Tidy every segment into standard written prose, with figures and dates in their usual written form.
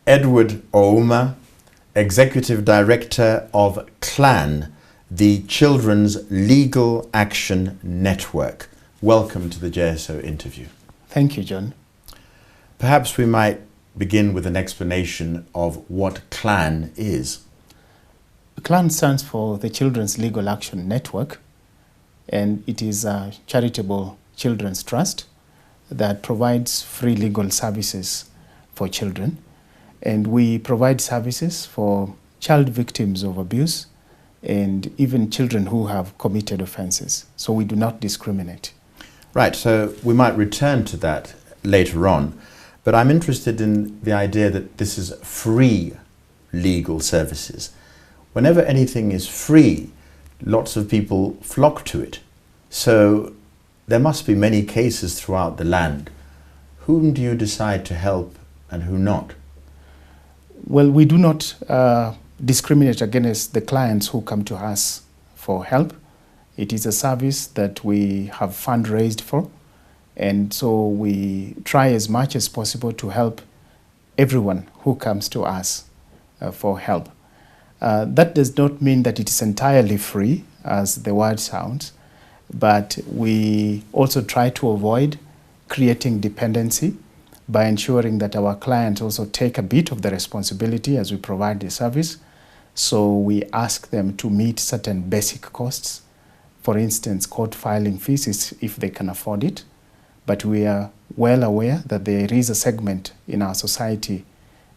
Edward Ouma, Executive Director of CLAN, the Children's Legal Action Network. Welcome to the JSO interview. Thank you, John. Perhaps we might begin with an explanation of what CLAN is. CLAN stands for the Children's Legal Action Network, and it is a charitable children's trust that provides free legal services for children. And we provide services for child victims of abuse and even children who have committed offenses. So we do not discriminate. Right, so we might return to that later on, but I'm interested in the idea that this is free legal services. Whenever anything is free, lots of people flock to it. So there must be many cases throughout the land. Whom do you decide to help and who not? Well, we do not discriminate against the clients who come to us for help. It is a service that we have fundraised for, and so we try as much as possible to help everyone who comes to us for help. That does not mean that it is entirely free, as the word sounds, but we also try to avoid creating dependency by ensuring that our clients also take a bit of the responsibility as we provide the service. So we ask them to meet certain basic costs, for instance, court filing fees if they can afford it. But we are well aware that there is a segment in our society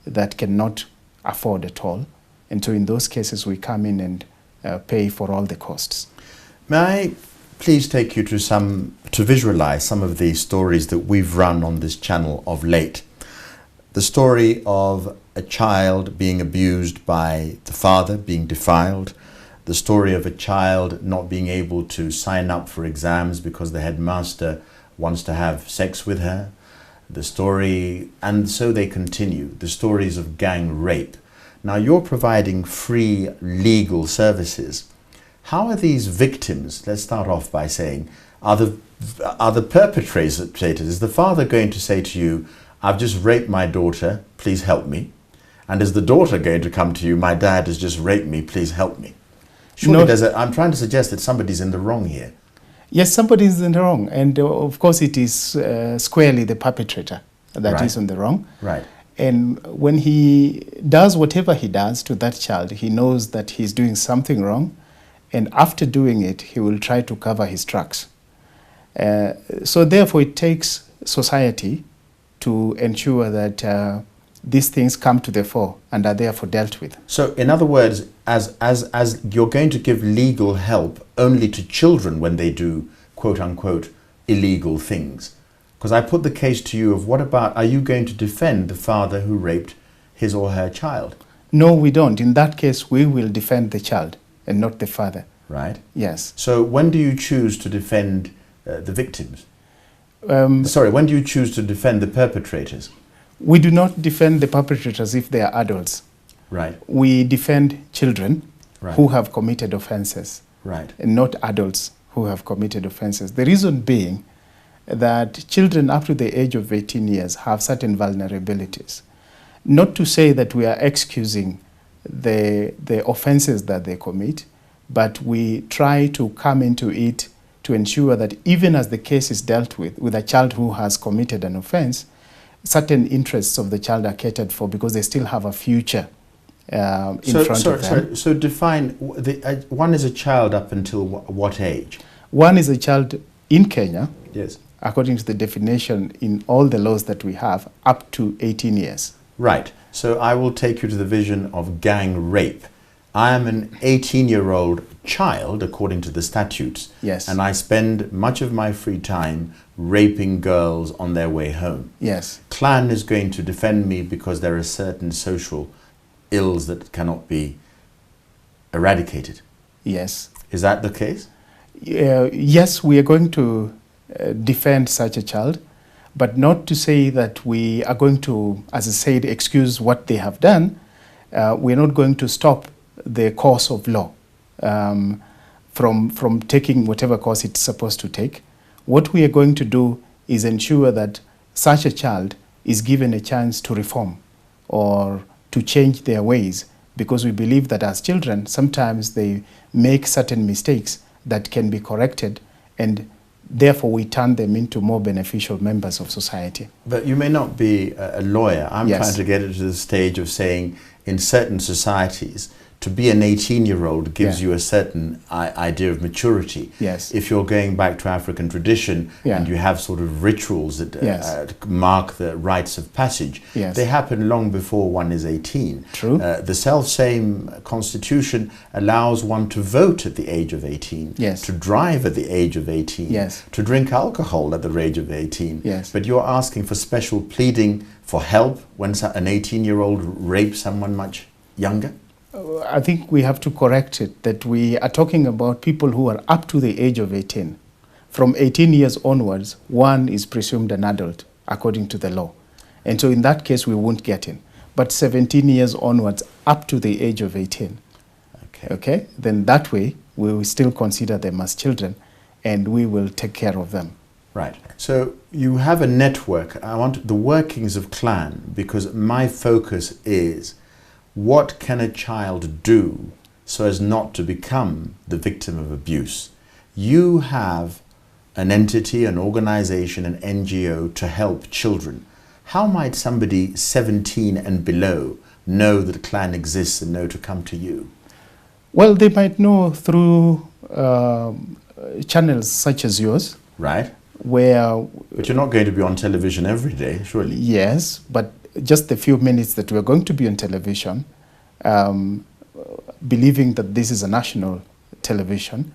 that cannot afford at all. And so in those cases, we come in and pay for all the costs. May I please take you to visualize some of the stories that we've run on this channel of late. The story of a child being abused by the father, being defiled. The story of a child not being able to sign up for exams because the headmaster wants to have sex with her. The story, and so they continue, the stories of gang rape. Now you're providing free legal services. How are these victims, let's start off by saying, are the perpetrators? Is the father going to say to you, I've just raped my daughter, please help me? And is the daughter going to come to you, my dad has just raped me, please help me? Surely I'm trying to suggest that somebody's in the wrong here. Yes, somebody is in the wrong. And of course it is squarely the perpetrator that is in the wrong. Right. And when he does whatever he does to that child, he knows that he's doing something wrong. And after doing it, he will try to cover his tracks. So therefore, it takes society to ensure that these things come to the fore and are therefore dealt with. So in other words, as you're going to give legal help only to children when they do, quote unquote, illegal things. Because I put the case to you of what about, are you going to defend the father who raped his or her child? No, we don't. In that case, we will defend the child and not the father. Right. Yes. So when do you choose to defend the victims? When do you choose to defend the perpetrators? We do not defend the perpetrators if they are adults. Right. We defend children who have committed offenses. Right. And not adults who have committed offenses. The reason being that children up to the age of 18 years have certain vulnerabilities. Not to say that we are excusing the offenses that they commit, but we try to come into it to ensure that even as the case is dealt with a child who has committed an offense, certain interests of the child are catered for because they still have a future in front of them. So define, one is a child up until what age? One is a child in Kenya, yes, according to the definition in all the laws that we have, up to 18 years. Right. So I will take you to the vision of gang rape. I am an 18-year-old child, according to the statutes. Yes. And I spend much of my free time raping girls on their way home. Yes. CLAN is going to defend me because there are certain social ills that cannot be eradicated. Yes. Is that the case? Yes, we are going to defend such a child, but not to say that we are going to, as I said, excuse what they have done. We're not going to stop the course of law from taking whatever course it's supposed to take. What we are going to do is ensure that such a child is given a chance to reform or to change their ways, because we believe that as children, sometimes they make certain mistakes that can be corrected, and therefore we turn them into more beneficial members of society. But you may not be a lawyer. I'm Yes. trying to get it to the stage of saying in certain societies, to be an 18-year-old gives Yeah. you a certain idea of maturity. Yes. If you're going back to African tradition Yeah. and you have sort of rituals that Yes. mark the rites of passage, Yes. they happen long before one is 18. True. The self-same constitution allows one to vote at the age of 18, Yes. to drive at the age of 18, Yes. to drink alcohol at the age of 18. Yes. But you're asking for special pleading for help when an 18-year-old rapes someone much younger? I think we have to correct it, that we are talking about people who are up to the age of 18. From 18 years onwards, one is presumed an adult according to the law. And so in that case, we won't get in. But 17 years onwards, up to the age of 18, okay? Then that way, we will still consider them as children, and we will take care of them. Right. So you have a network. I want the workings of Clan, because my focus is what can a child do so as not to become the victim of abuse? You have an entity, an organization, an NGO to help children. How might somebody 17 and below know that Clan exists and know to come to you? Well, they might know through channels such as yours. Right. Where... But you're not going to be on television every day, surely? Yes, but just the few minutes that we're going to be on television, believing that this is a national television,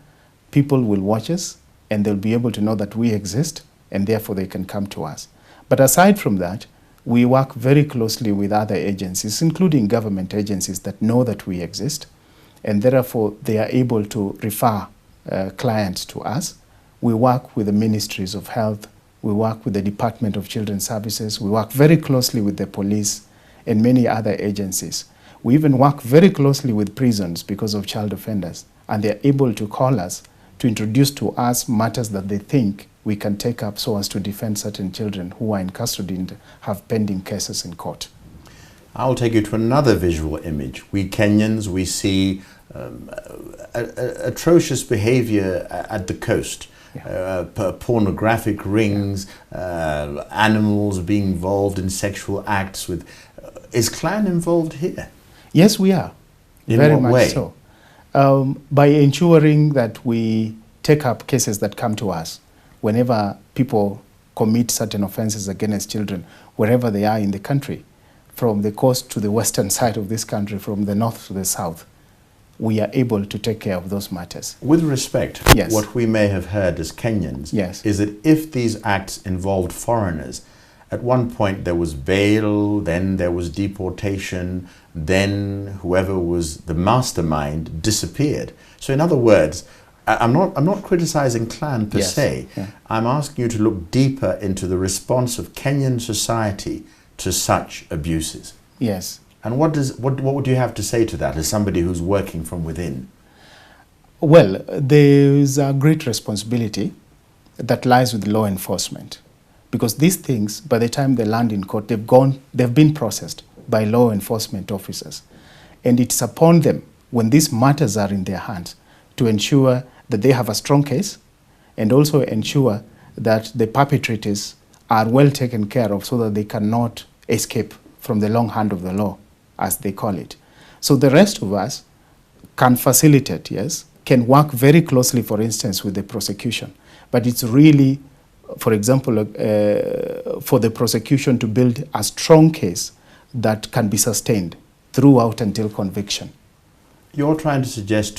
people will watch us and they'll be able to know that we exist, and therefore they can come to us. But aside from that, we work very closely with other agencies, including government agencies that know that we exist, and therefore they are able to refer clients to us. We work with the ministries of health, we work with the Department of Children's Services, we work very closely with the police and many other agencies. We even work very closely with prisons because of child offenders, and they're able to call us to introduce to us matters that they think we can take up so as to defend certain children who are in custody and have pending cases in court. I'll take you to another visual image. We Kenyans, we see atrocious behavior at the coast. Pornographic rings, animals being involved in sexual acts with... Is Clan involved here? Yes, we are. In very what much way? So. By ensuring that we take up cases that come to us whenever people commit certain offenses against children, wherever they are in the country, from the coast to the western side of this country, from the north to the south, we are able to take care of those matters. With respect, yes. What we may have heard as Kenyans yes. is that if these acts involved foreigners, at one point there was bail, then there was deportation, then whoever was the mastermind disappeared. So in other words, I'm not criticizing Clan per yes. se. Yeah. I'm asking you to look deeper into the response of Kenyan society to such abuses. Yes. And what would you have to say to that as somebody who's working from within? Well, there is a great responsibility that lies with law enforcement, because these things, by the time they land in court, they've been processed by law enforcement officers, and it's upon them, when these matters are in their hands, to ensure that they have a strong case, and also ensure that the perpetrators are well taken care of so that they cannot escape from the long hand of the law, as they call it. So the rest of us can facilitate, yes, can work very closely, for instance, with the prosecution. But it's really, for example, for the prosecution to build a strong case that can be sustained throughout until conviction. You're trying to suggest